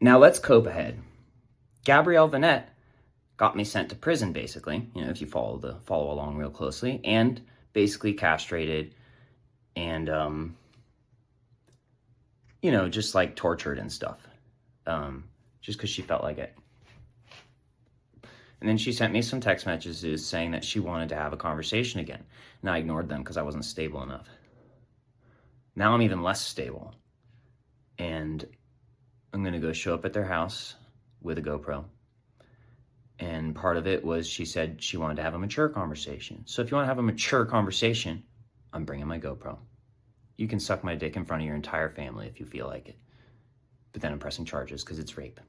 Now let's cope ahead. Gabrielle Vinette got me sent to prison, basically, if you follow along real closely, and basically castrated and, just like tortured and stuff, just because she felt like it. And then she sent me some text messages saying that she wanted to have a conversation again. And I ignored them because I wasn't stable enough. Now I'm even less stable. And I'm going to go show up at their house with a GoPro. And part of it was she said she wanted to have a mature conversation. So if you want to have a mature conversation, I'm bringing my GoPro. You can suck my dick in front of your entire family if you feel like it. But then I'm pressing charges because it's rape.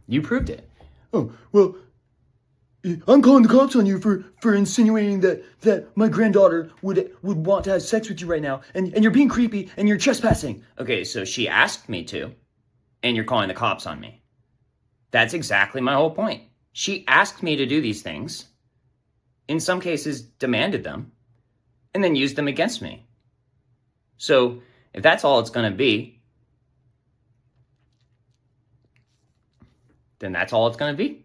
You proved it. Oh, well, I'm calling the cops on you for insinuating that my granddaughter would want to have sex with you right now, and you're being creepy and you're trespassing. Okay, so she asked me to, and you're calling the cops on me. That's exactly my whole point. She asked me to do these things, in some cases demanded them, and then used them against me. So if that's all it's going to be, then that's all it's going to be.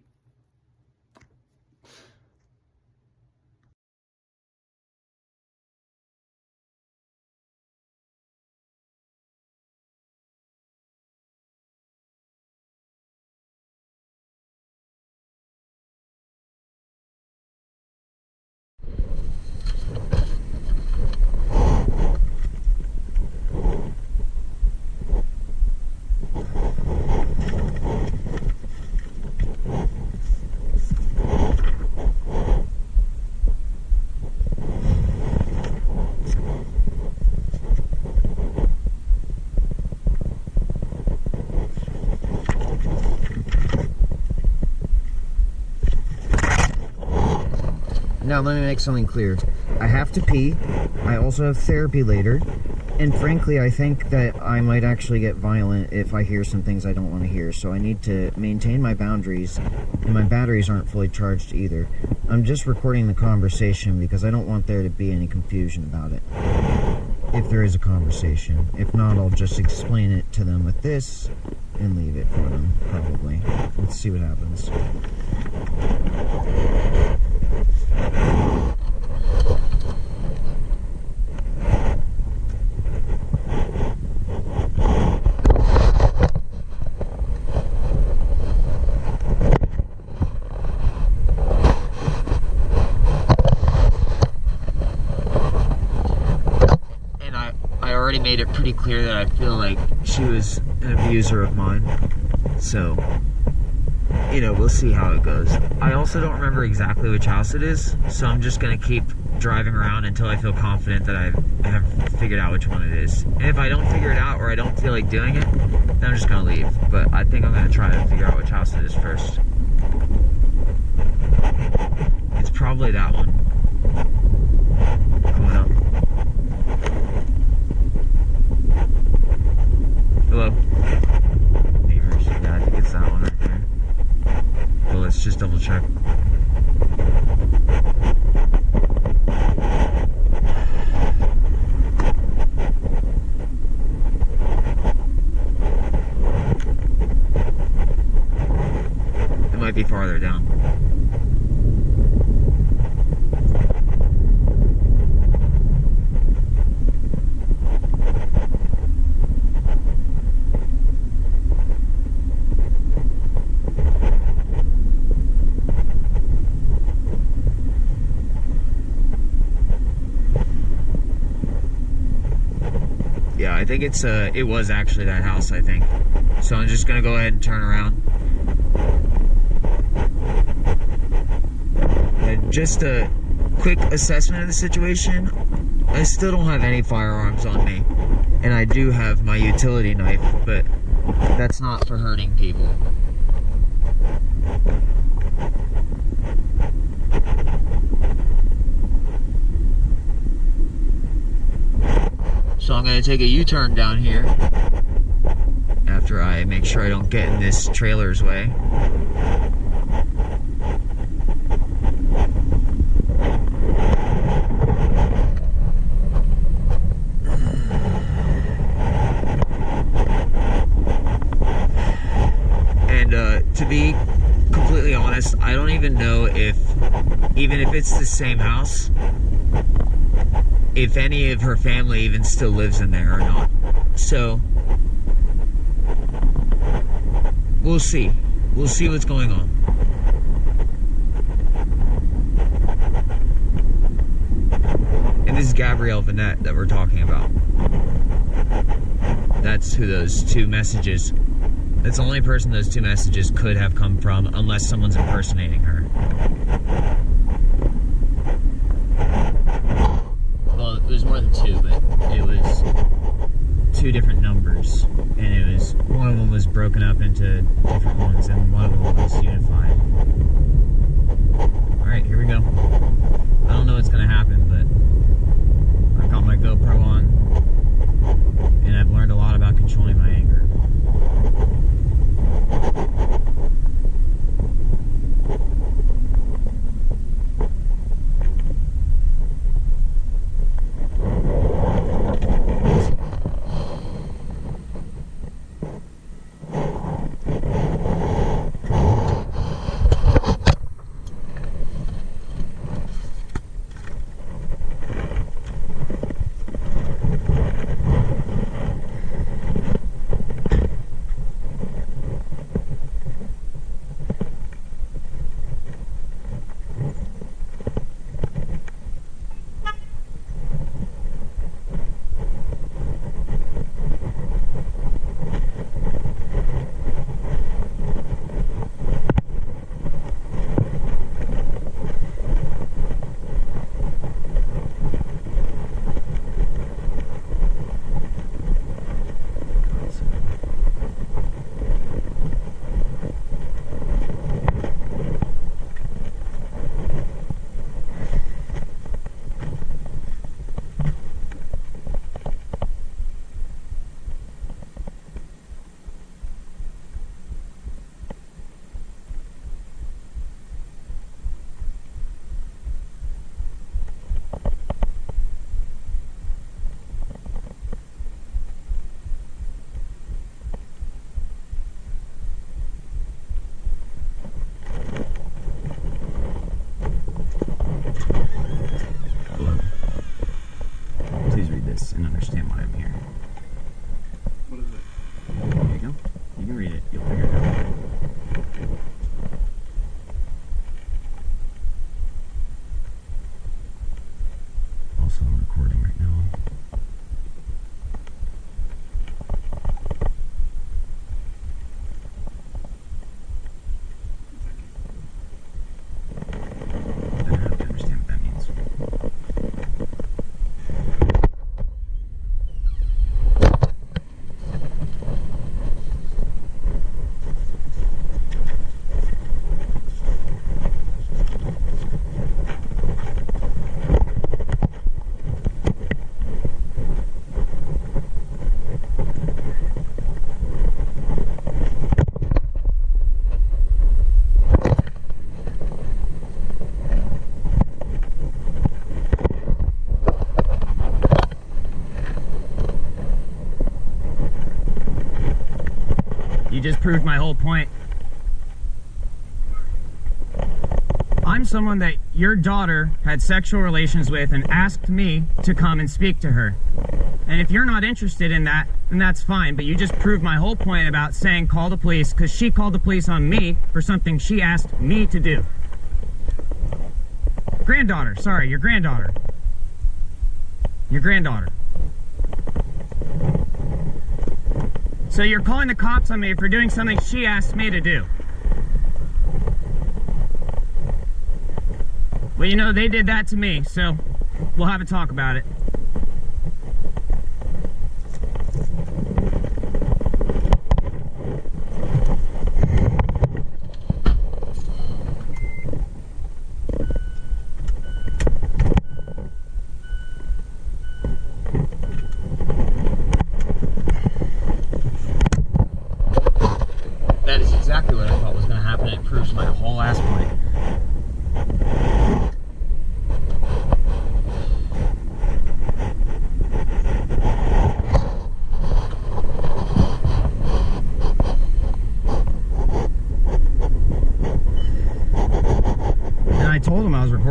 Now, let me make something clear. I have to pee. I also have therapy later. And frankly, I think that I might actually get violent if I hear some things I don't want to hear. So I need to maintain my boundaries. And my batteries aren't fully charged either. I'm just recording the conversation because I don't want there to be any confusion about it. If there is a conversation. If not, I'll just explain it to them with this and leave it for them, probably. Let's see what happens. Made it pretty clear that I feel like she was an abuser of mine. So, we'll see how it goes. I also don't remember exactly which house it is, so I'm just going to keep driving around until I feel confident that I have figured out which one it is. And if I don't figure it out or I don't feel like doing it, then I'm just going to leave. But I think I'm going to try to figure out which house it is first. It's probably that one. Coming up. Hello? Neighbors. Yeah, I think it's that one right there. But let's just double check. It might be farther down. Yeah, I think it was actually that house, I think. So I'm just gonna go ahead and turn around. And just a quick assessment of the situation. I still don't have any firearms on me. And I do have my utility knife, but that's not for hurting people. So I'm going to take a U-turn down here after I make sure I don't get in this trailer's way. to be completely honest, I don't even know if, even if it's the same house, if any of her family even still lives in there or not. So, we'll see. We'll see what's going on. And this is Gabrielle Vinette that we're talking about. That's who those two messages, that's the only person those two messages could have come from, unless someone's impersonating her. Well, it was more than two, but it was two different numbers. And it was, one of them was broken up into different ones, and one of them was unified. Alright, here we go. I don't know what's gonna happen, but I've got my GoPro on, and I've learned a lot about controlling my anger. And understand why I'm here. What is it? There you go. You can read it. You'll figure it out. Also, I'm recording right now. Then I have to understand what that means. You just proved my whole point. I'm someone that your daughter had sexual relations with and asked me to come and speak to her. And if you're not interested in that, then that's fine. But you just proved my whole point about saying call the police, because she called the police on me for something she asked me to do. Granddaughter, sorry, your granddaughter. Your granddaughter. So you're calling the cops on me for doing something she asked me to do. Well, you know, they did that to me, so we'll have a talk about it. That is exactly what I thought was going to happen. It proves my whole ass point.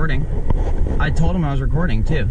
recording. I told him I was recording, too.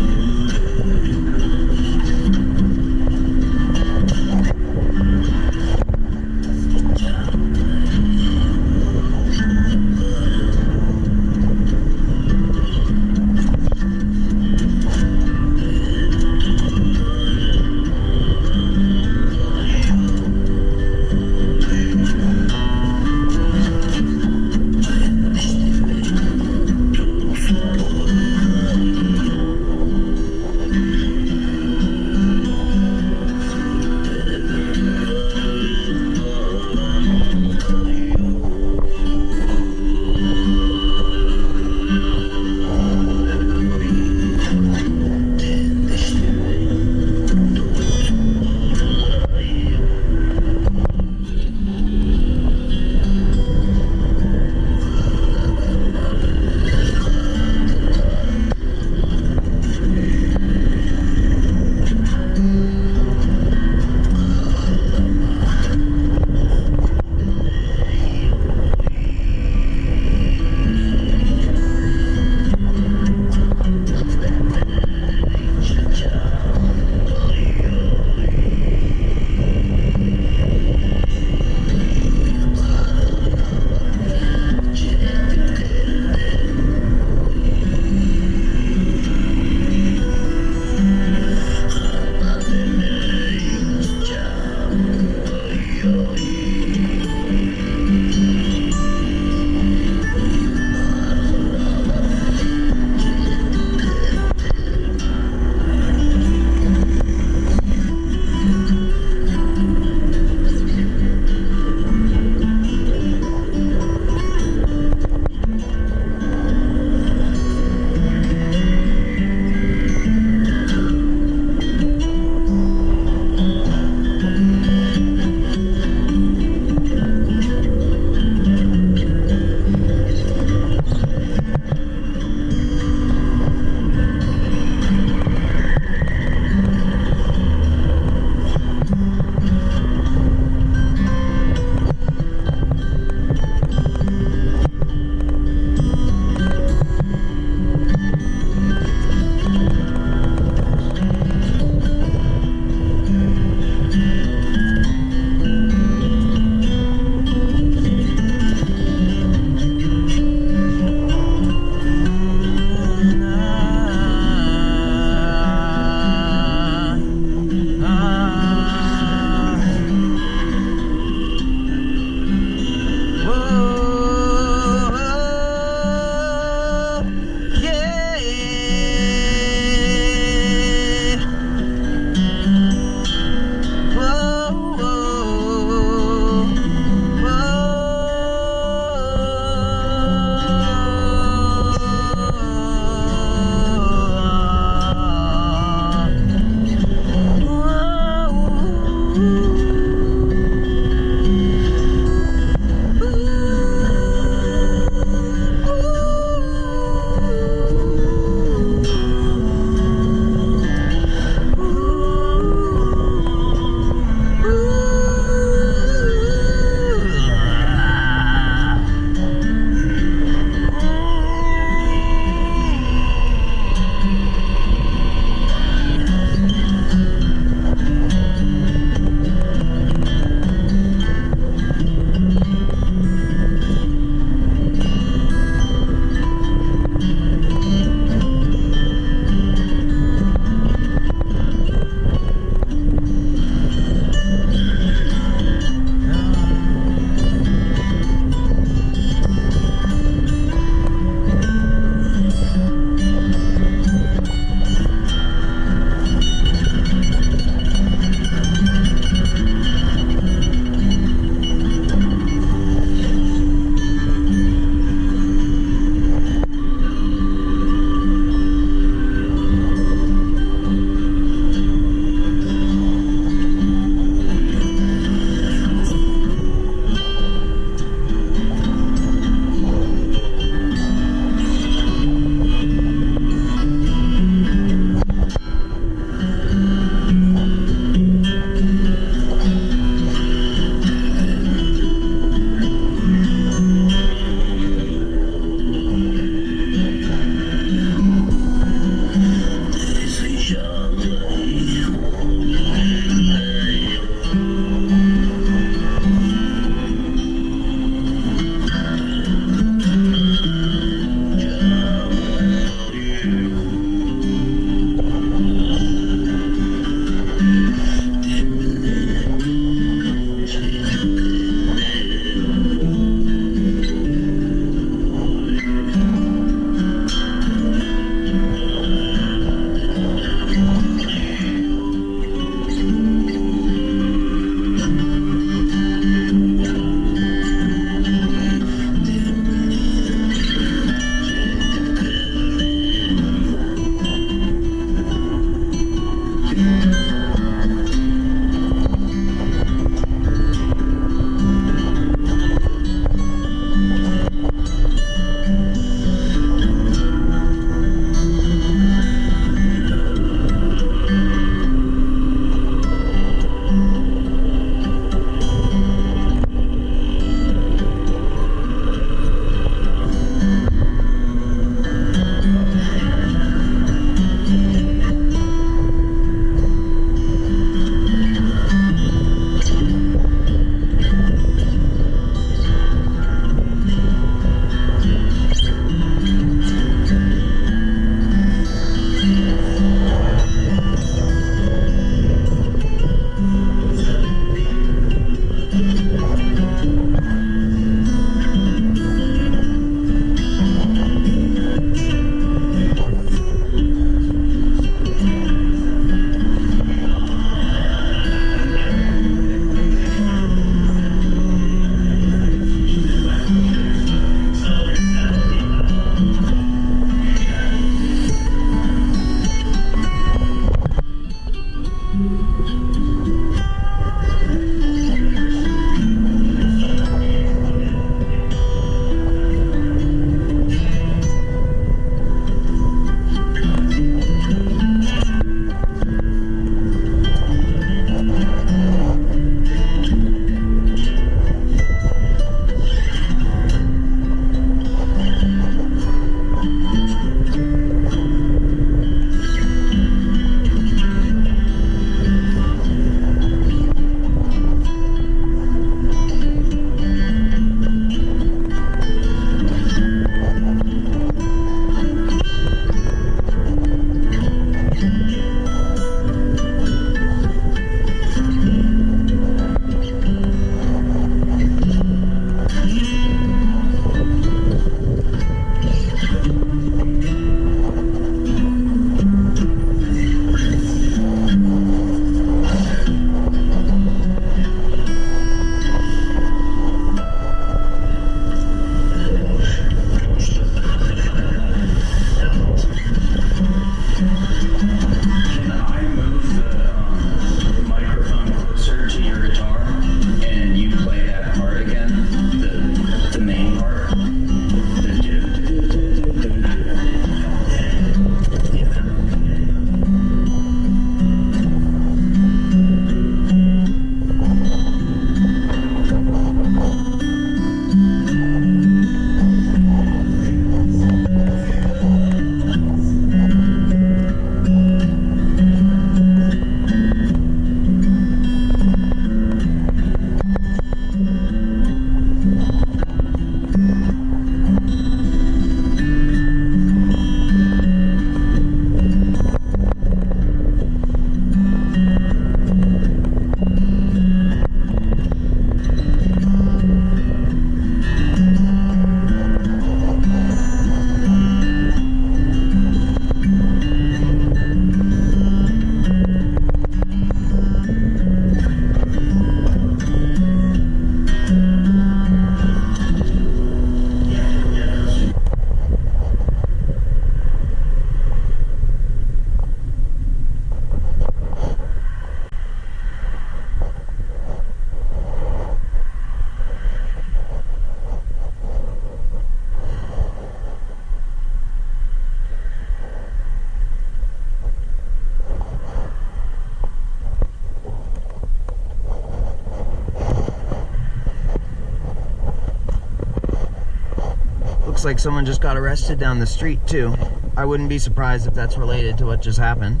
looks like someone just got arrested down the street, too. I wouldn't be surprised if that's related to what just happened.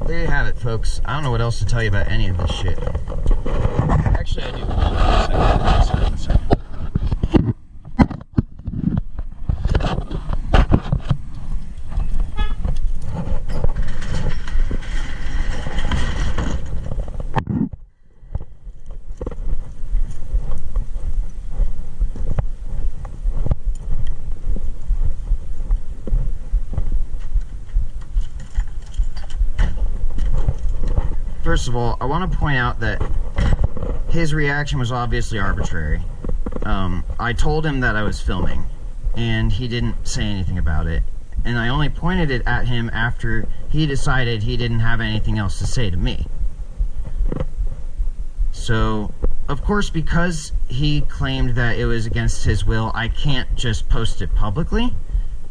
There you have it, folks. I don't know what else to tell you about any of this shit. Actually, I do. First of all, I want to point out that his reaction was obviously arbitrary. I told him that I was filming, and he didn't say anything about it. And I only pointed it at him after he decided he didn't have anything else to say to me. So, of course, because he claimed that it was against his will, I can't just post it publicly,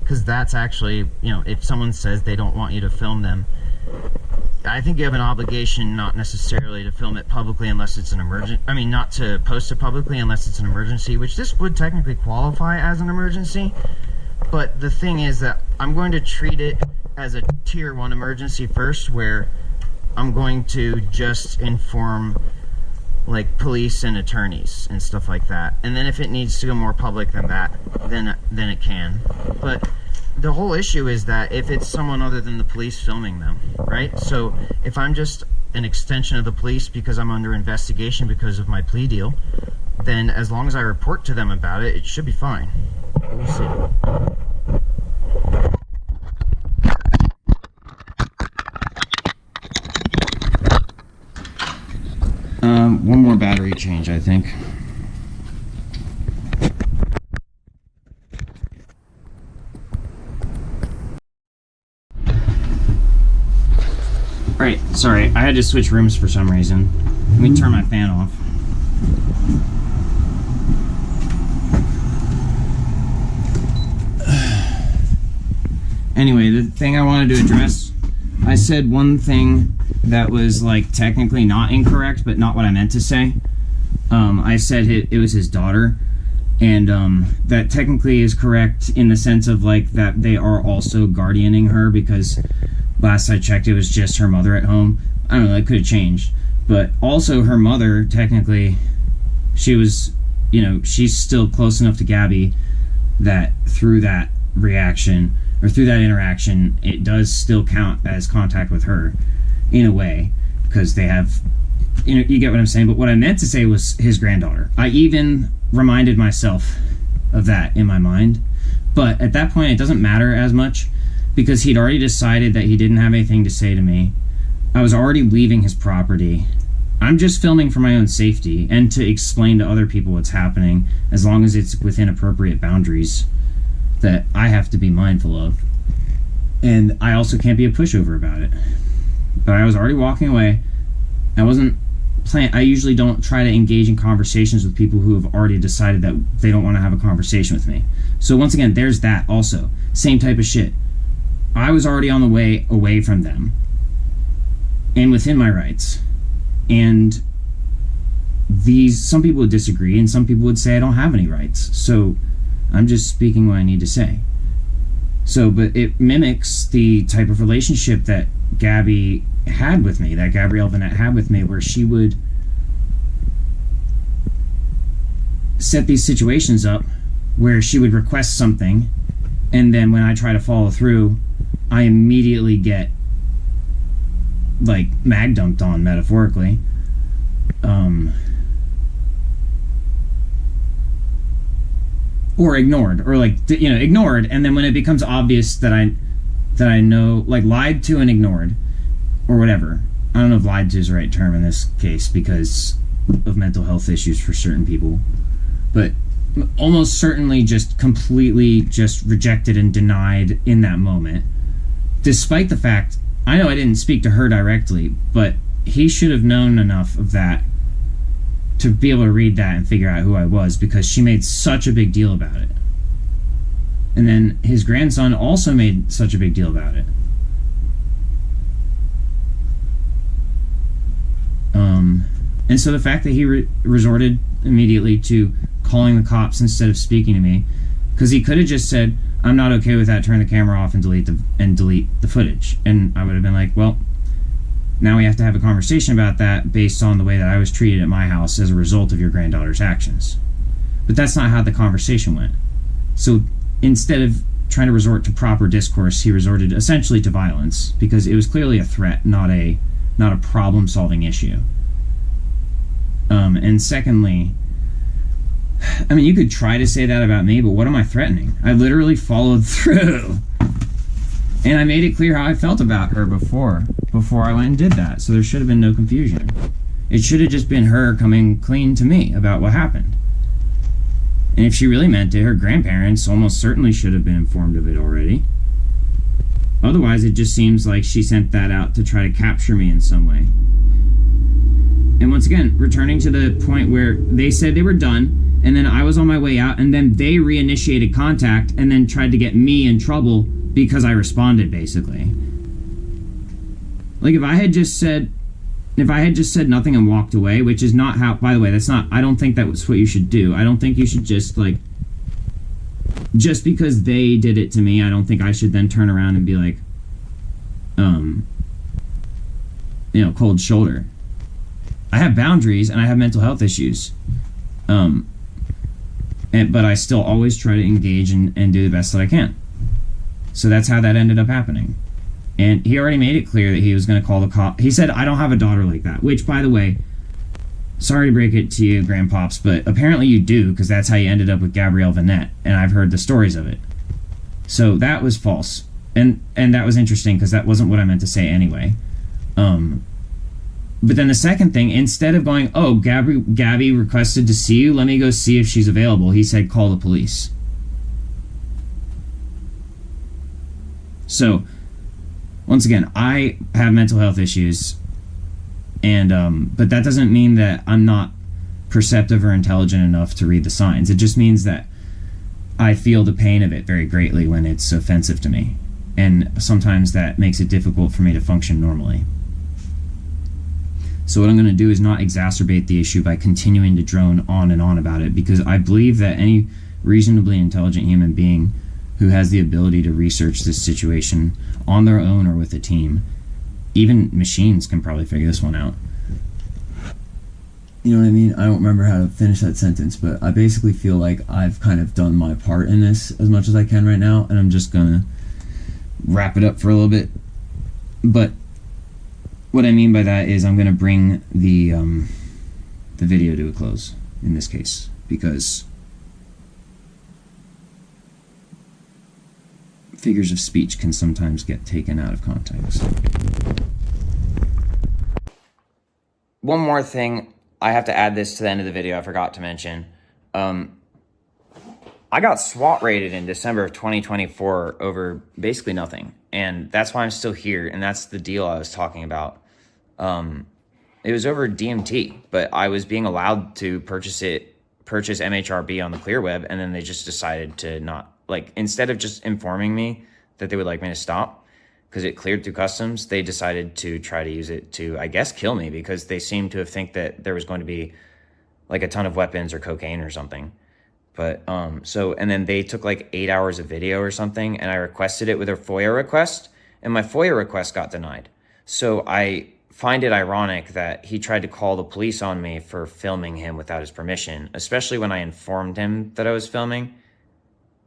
because that's actually, you know, if someone says they don't want you to film them, I think you have an obligation not necessarily to film it publicly unless it's an not to post it publicly unless it's an emergency, which this would technically qualify as an emergency. But the thing is that I'm going to treat it as a tier 1 emergency first, where I'm going to just inform like police and attorneys and stuff like that. And then if it needs to go more public than that, then it can. But the whole issue is that if it's someone other than the police filming them, right? So if I'm just an extension of the police because I'm under investigation because of my plea deal, then as long as I report to them about it, it should be fine. We'll see. One more battery change, I think. Right, sorry, I had to switch rooms for some reason. Let me turn my fan off. Anyway, the thing I wanted to address, I said one thing that was like technically not incorrect, but not what I meant to say. I said it was his daughter, and that technically is correct in the sense of like that they are also guardianing her, because last I checked it was just her mother at home. I don't know, that could have changed. But also her mother, technically, she was, you know, she's still close enough to Gabby that through that reaction, or through that interaction, it does still count as contact with her, in a way, because they have, you know, you get what I'm saying. But what I meant to say was his granddaughter. I even reminded myself of that in my mind. But at that point, it doesn't matter as much, because he'd already decided that he didn't have anything to say to me. I was already leaving his property. I'm just filming for my own safety and to explain to other people what's happening, as long as it's within appropriate boundaries that I have to be mindful of. And I also can't be a pushover about it. But I was already walking away. I usually don't try to engage in conversations with people who have already decided that they don't want to have a conversation with me. So once again, there's that also. Same type of shit. I was already on the way away from them and within my rights. And some people would disagree, and some people would say I don't have any rights. So I'm just speaking what I need to say. So, but it mimics the type of relationship that Gabby had with me, that Gabrielle Vinette had with me, where she would set these situations up where she would request something, and then when I try to follow through, I immediately get like mag dumped on, metaphorically. Or ignored, or like, you know, ignored, and then when it becomes obvious that I know, like, lied to and ignored, or whatever. I don't know if lied to is the right term in this case because of mental health issues for certain people, but almost certainly just completely just rejected and denied in that moment, despite the fact, I know I didn't speak to her directly, but he should have known enough of that to be able to read that and figure out who I was, because she made such a big deal about it. And then his grandson also made such a big deal about it. And so the fact that he resorted immediately to calling the cops instead of speaking to me, because he could have just said, "I'm not okay with that, turn the camera off and delete the footage," and I would have been like, well, now we have to have a conversation about that based on the way that I was treated at my house as a result of your granddaughter's actions. But that's not how the conversation went. So instead of trying to resort to proper discourse, he resorted essentially to violence, because it was clearly a threat, not a problem-solving issue. And secondly, I mean, you could try to say that about me, but what am I threatening? I literally followed through. And I made it clear how I felt about her before I went and did that. So there should have been no confusion. It should have just been her coming clean to me about what happened. And if she really meant it, her grandparents almost certainly should have been informed of it already. Otherwise, it just seems like she sent that out to try to capture me in some way. And once again, returning to the point where they said they were done, and then I was on my way out, and then they reinitiated contact and then tried to get me in trouble because I responded, basically. Like, if I had just said nothing and walked away, which is not how, by the way, I don't think that was what you should do. I don't think you should just, like, just because they did it to me, I don't think I should then turn around and be like, cold shoulder. I have boundaries and I have mental health issues. But I still always try to engage and do the best that I can. So that's how that ended up happening. And he already made it clear that he was going to call the cop. He said, "I don't have a daughter like that," which, by the way, sorry to break it to you, grandpops, but apparently you do, because that's how you ended up with Gabrielle Vinette, and I've heard the stories of it. So that was false. And that was interesting, because that wasn't what I meant to say anyway. But then the second thing, instead of going, "Oh, Gabby requested to see you, let me go see if she's available," he said, "Call the police." So, once again, I have mental health issues, and but that doesn't mean that I'm not perceptive or intelligent enough to read the signs. It just means that I feel the pain of it very greatly when it's offensive to me, and sometimes that makes it difficult for me to function normally. So what I'm going to do is not exacerbate the issue by continuing to drone on and on about it, because I believe that any reasonably intelligent human being who has the ability to research this situation on their own or with a team, even machines can probably figure this one out. You know what I mean? I don't remember how to finish that sentence, but I basically feel like I've kind of done my part in this as much as I can right now, and I'm just going to wrap it up for a little bit. But what I mean by that is I'm going to bring the video to a close in this case, because figures of speech can sometimes get taken out of context. One more thing, I have to add this to the end of the video, I forgot to mention. I got SWAT raided in December of 2024 over basically nothing, and that's why I'm still here, and that's the deal I was talking about. It was over DMT, but I was being allowed to purchase MHRB on the clear web, and then they just decided to not, like, instead of just informing me that they would like me to stop because it cleared through customs, they decided to try to use it to, I guess, kill me, because they seemed to think that there was going to be like a ton of weapons or cocaine or something. But and then they took like 8 hours of video or something, and I requested it with a FOIA request, and my FOIA request got denied. So I find it ironic that he tried to call the police on me for filming him without his permission, especially when I informed him that I was filming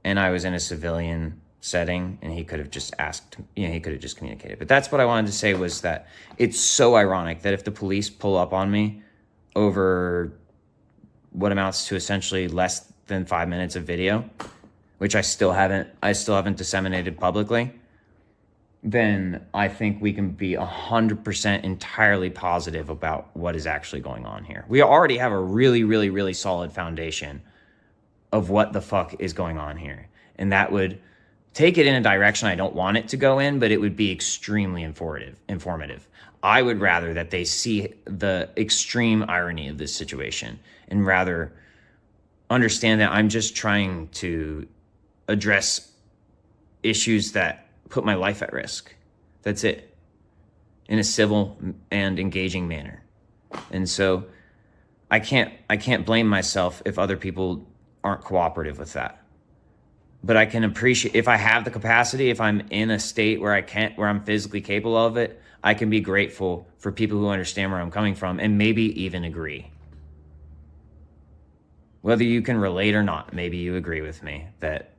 and I was in a civilian setting, and he could have just asked, he could have just communicated. But that's what I wanted to say, was that it's so ironic that if the police pull up on me over what amounts to essentially less than 5 minutes of video, which I still haven't disseminated publicly, then I think we can be 100% entirely positive about what is actually going on here. We already have a really, really, really solid foundation of what the fuck is going on here. And that would take it in a direction I don't want it to go in, but it would be extremely informative. I would rather that they see the extreme irony of this situation and rather understand that I'm just trying to address issues that put my life at risk. That's it. In a civil and engaging manner. And so I can't blame myself if other people aren't cooperative with that. But I can appreciate, if I have the capacity, if I'm in a state where I'm physically capable of it, I can be grateful for people who understand where I'm coming from and maybe even agree. Whether you can relate or not, maybe you agree with me that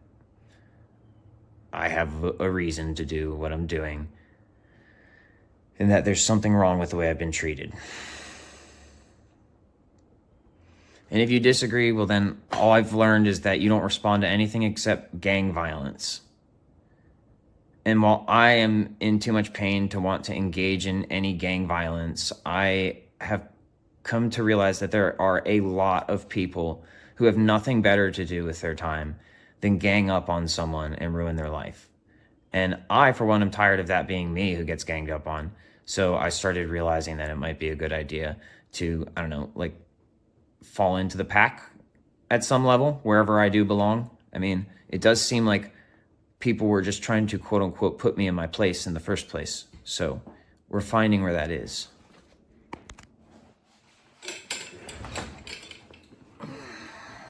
I have a reason to do what I'm doing and that there's something wrong with the way I've been treated. And if you disagree, well then all I've learned is that you don't respond to anything except gang violence. And while I am in too much pain to want to engage in any gang violence, I have come to realize that there are a lot of people who have nothing better to do with their time than gang up on someone and ruin their life. And I, for one, am tired of that being me who gets ganged up on. So I started realizing that it might be a good idea to, fall into the pack at some level, wherever I do belong. I mean, it does seem like people were just trying to, quote unquote, put me in my place in the first place. So we're finding where that is.